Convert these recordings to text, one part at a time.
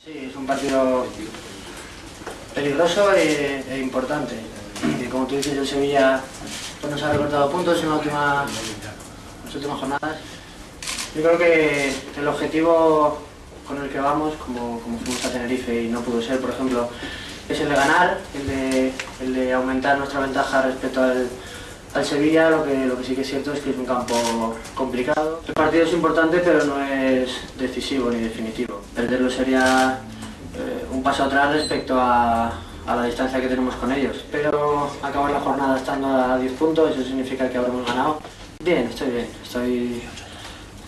Sí, es un partido peligroso e importante. Y como tú dices, el Sevilla pues nos ha recortado puntos en las últimas jornadas. Yo creo que el objetivo con el que vamos, como fuimos a Tenerife y no pudo ser, por ejemplo, es el de ganar, el de aumentar nuestra ventaja respecto al Sevilla. Lo que sí que es cierto es que es un campo complicado. El partido es importante, pero no es decisivo ni definitivo. Perderlo sería un paso atrás respecto a la distancia que tenemos con ellos. Pero acabar la jornada estando a 10 puntos, eso significa que habremos ganado. Bien, estoy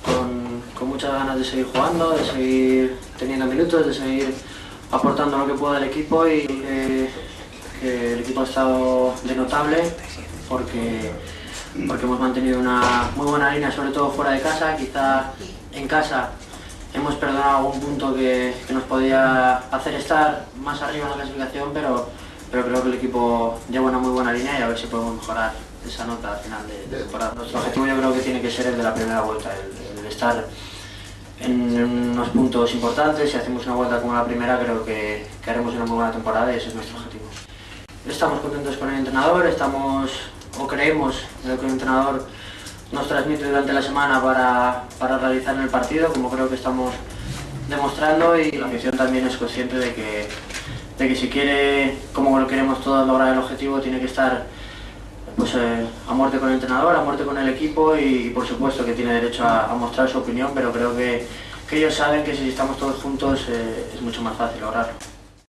con muchas ganas de seguir jugando, de seguir teniendo minutos, de seguir aportando lo que pueda al equipo, y que el equipo ha estado de notable porque hemos mantenido una muy buena línea, sobre todo fuera de casa. Quizá en casa hemos perdonado algún punto que nos podía hacer estar más arriba en la clasificación, pero creo que el equipo lleva una muy buena línea y a ver si podemos mejorar esa nota al final de temporada. Nuestro objetivo yo creo que tiene que ser el de la primera vuelta, el de estar en unos puntos importantes. Si hacemos una vuelta como la primera, creo que haremos una muy buena temporada y ese es nuestro objetivo. Estamos contentos con el entrenador, creemos que el entrenador nos transmite durante la semana para realizar en el partido, como creo que estamos demostrando, y la afición también es consciente de que si quiere, como lo queremos todos, lograr el objetivo, tiene que estar pues, a muerte con el entrenador, a muerte con el equipo, y por supuesto que tiene derecho a mostrar su opinión, pero creo que ellos saben que si estamos todos juntos es mucho más fácil lograrlo.